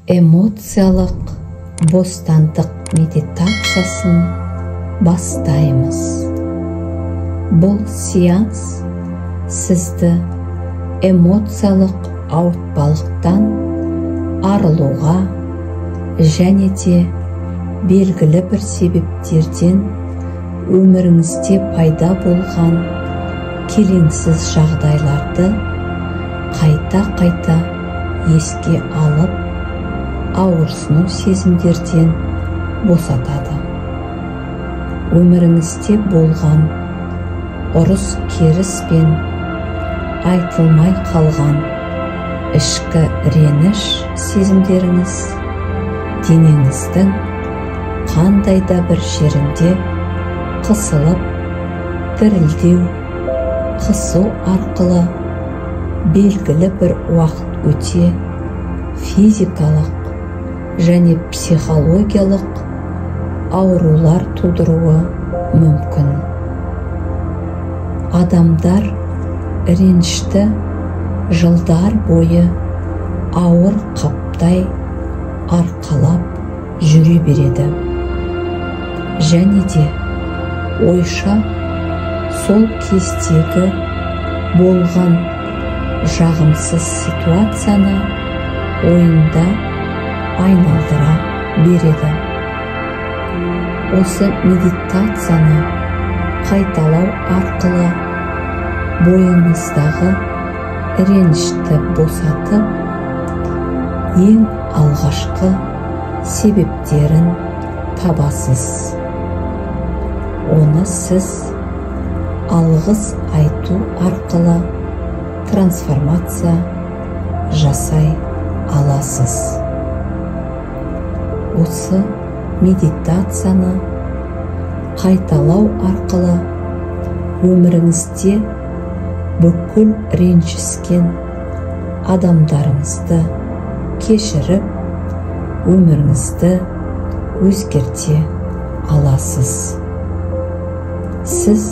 эмоциялық бостандық медитациясын бастаймыз. Бұл сеанс сізді эмоциялық ауыртпалықтан арылуға және де белгілі бір себептерден өміріңізде пайда болған келеңсіз жағдайларды қайта-қайта еске алып, ауырсыну сезімдерден босатады. Өміріңізде болған ұрыс-керіс пен айтылмай қалған ішкі реніш сезімдеріңіз денеңіздің қандай да бір жерінде қысылып, дірілдеу, қысу арқылы белгілі бір уақыт өте физикалық және психологиялық аурулар тудыруы мүмкін. Адамдар ренішті жылдар бойы ауыр қаптай арқалап жүре береді. Және де ойша сол кездегі болған жағымсыз ситуацияны ойында айналдыра береді. Осы медитацияны қайталау арқылы бойыңыздағы ренішті босатып, ең алғашқы себептерін табасыз. Оны сіз алғыс айту арқылы трансформация жасай аласыз. Осы медитацияны қайталау арқылы өміріңізде бүкіл ренжіскен адамдарыңызды кешіріп, өміріңізді өзгерте аласыз. Сіз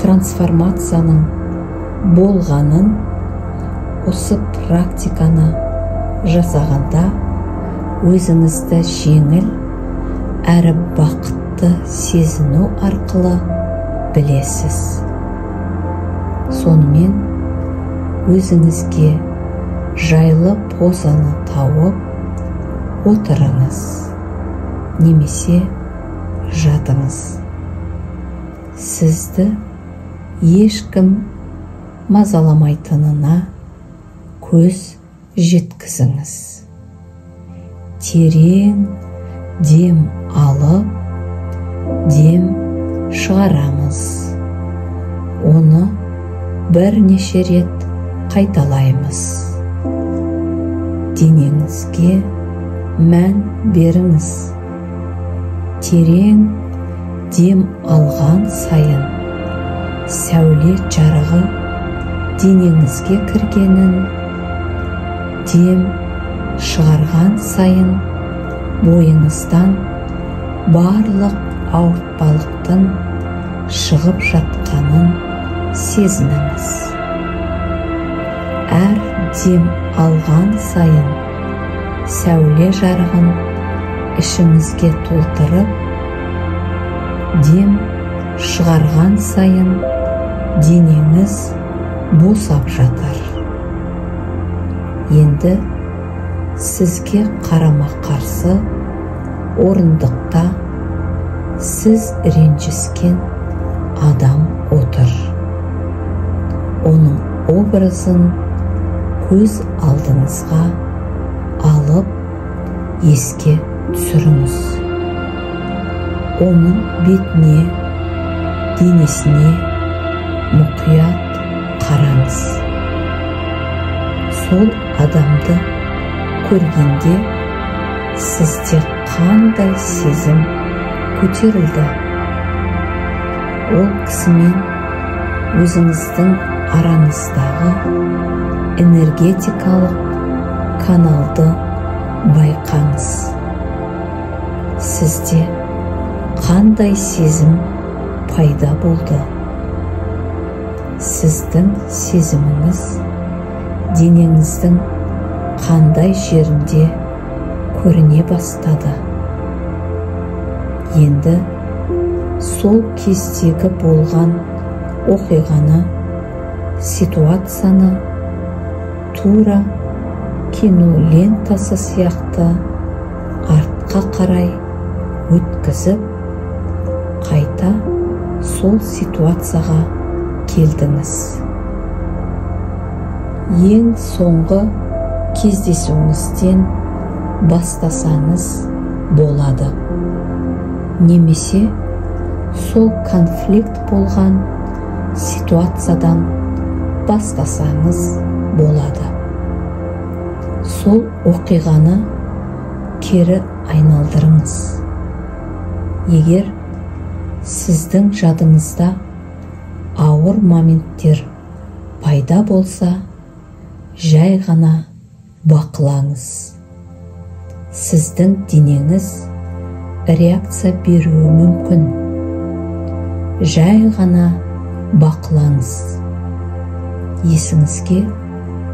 трансформацияның болғанын осы практиканы жасағанда өзіңізді жеңіл әрі бақытты сезіну арқылы білесіз. Сонымен өзіңізге жайлы позаны тауып отырыңыз немесе жатыңыз. Сізді ешкім мазаламайтынына көз жеткізіңіз. Терең дем алып, дем шығарамыз. Оны бірнеше рет қайталаймыз. Денеңізге мән беріңіз. Терең дем алған сайын сәуле жарығы денеңізге кіргенін, дем шығарған сайын бойыңыздан барлық ауыртпалықтың шығып жатқанын сезініңіз. Әр дем алған сайын сәуле жарығын ішіңізге толтырып, дем шығарған сайын денеңіз босап жатыр. Енді сізге қарама-қарсы орындықта сіз ренжіскен адам отыр. Оның образын көз алдыңызға алып еске түсіріңіз. Оның бетіне, денесіне мұқият қараңыз. Сол адамды көргенде сізде қандай сезім көтерілді? Ол кісімен өзіңіздің араңыздағы энергетикалық каналды байқаңыз. Сізде қандай сезім пайда болды? Сіздің сезіміңіз денеңіздің қандай жерінде көріне бастады. Енді сол кездегі болған оқиғаны, ситуацияны тура кино лентасы сияқты артқа қарай өткізіп, қайта сол ситуацияға келдіңіз. Ең соңғы кездесуіңізден бастасаңыз болады. Немесе сол конфликт болған ситуациядан бастасаңыз болады. Сол оқиғаны кері айналдырыңыз. Егер сіздің жадыңызда ауыр моменттер пайда болса, жай ғана бақылаңыз. Сіздің денеңіз реакция беруі мүмкін. Жай ғана бақылаңыз. Есіңізге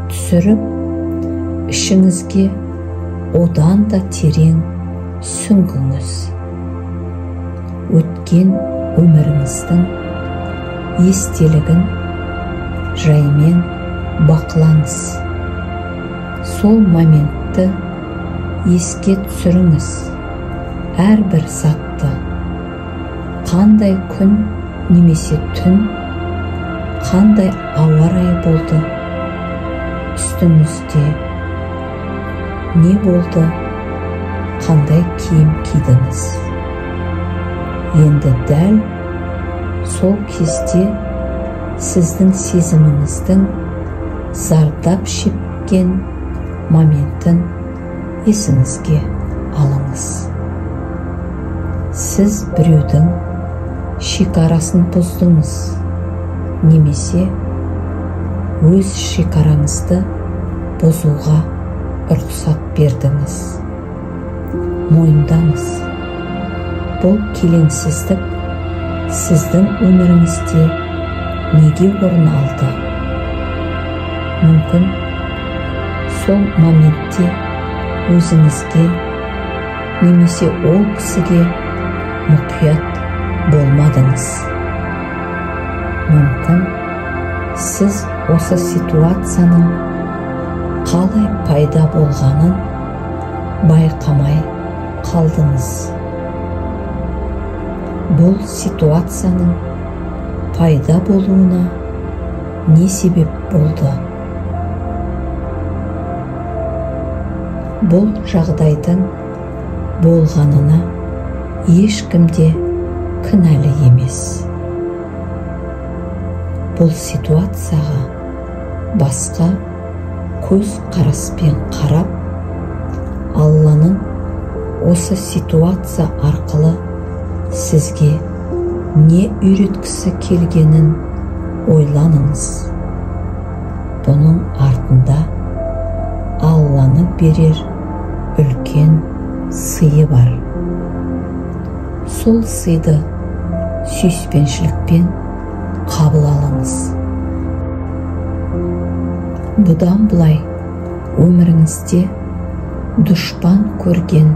түсіріп, ішіңізге одан да терең сүңгіңіз. Өткен өміріңіздің естелігін жаймен бақылаңыз. Сол моментті еске түсіріңіз. Әрбір затты, қандай күн немесе түн, қандай ауа райы болды, үстіңізде не болды, қандай киім кидіңіз. Енді дәл сол кезде сіздің сезіміңіздің зардап шеккен моментін есіңізге алыңыз. Сіз біреудің шекарасын бұздыңыз, немесе өз шекараңызды бұзуға рұқсат бердіңіз. Мойындаңыз, бұл келеңсіздік сіздің өміріңізде неге орын алды? Мүмкін сол моментте өзіңізге немесе ол кісіге мұқият болмадыңыз. Мүмкін сіз осы ситуацияның қалай пайда болғанын байқамай қалдыңыз. Бұл ситуацияның пайда болуына не себеп болды? Бұл жағдайдың болғанына ешкімде кінәлі емес. Бұл ситуацияға басқа көз қараспен қарап, Алланың осы ситуация арқылы сізге не үйреткісі келгенін ойланыңыз. Бұның артында Алланың берер үлкен сыйы бар. Сол сыйды сүйіспеншілікпен қабыл алыңыз. Бұдан былай өміріңізде дұшпан көрген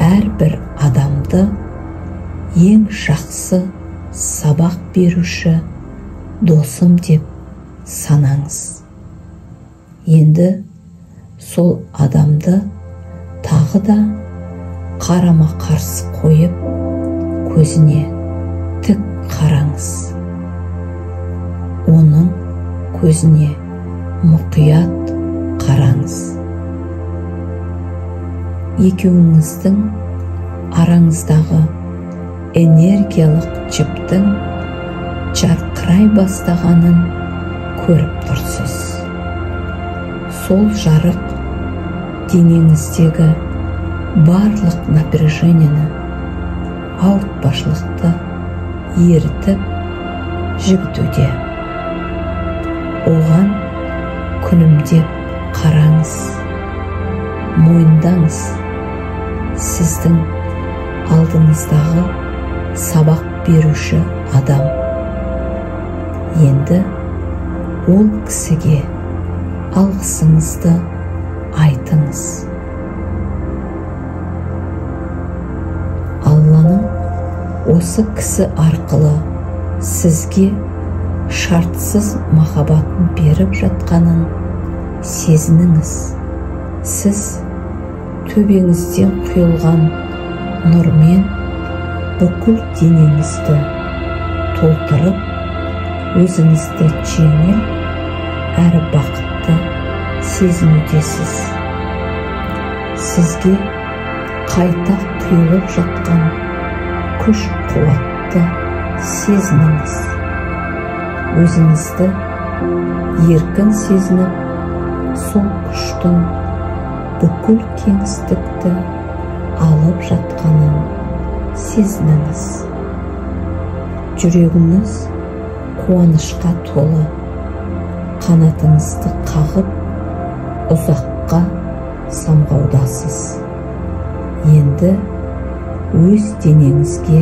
әрбір адамды ең жақсы сабақ беруші досым деп санаңыз. Енді сол адамды тағы да қарама қарсы қойып, көзіне тік қараңыз. Оның көзіне мұқият қараңыз. Екеуіңіздің араңыздағы энергиялық жіптің жарқырай бастағанын көріп тұрсыз. Сол жарық денеңіздегі барлық напряжениені, ауыртпашылықты ерітіп жібітуде. Оған күлімдеп қараңыз. Мойындаңыз, сіздің алдыңыздағы сабақ беруші адам. Енді ол кісіге алғысыңызды айтыңыз. осы кісі арқылы сізге шартсыз махаббатын беріп жатқанын сезініңіз. Сіз төбеңізден құйылған нұрмен бүкіл денеңізді толтырып, өзіңізді жеңіл әрі бақытты сезінудесіз. Сізге қайта құйылып жатқан күш-қуатты сезініңіз. Өзіңізді еркін сезініп, сол күштің бүкіл кеңістікті алып жатқанын сезініңіз. Жүрегіңіз қуанышқа толы, қанатыңызды қағып, ұзаққа самғаудасыз. Енді өз денеңізге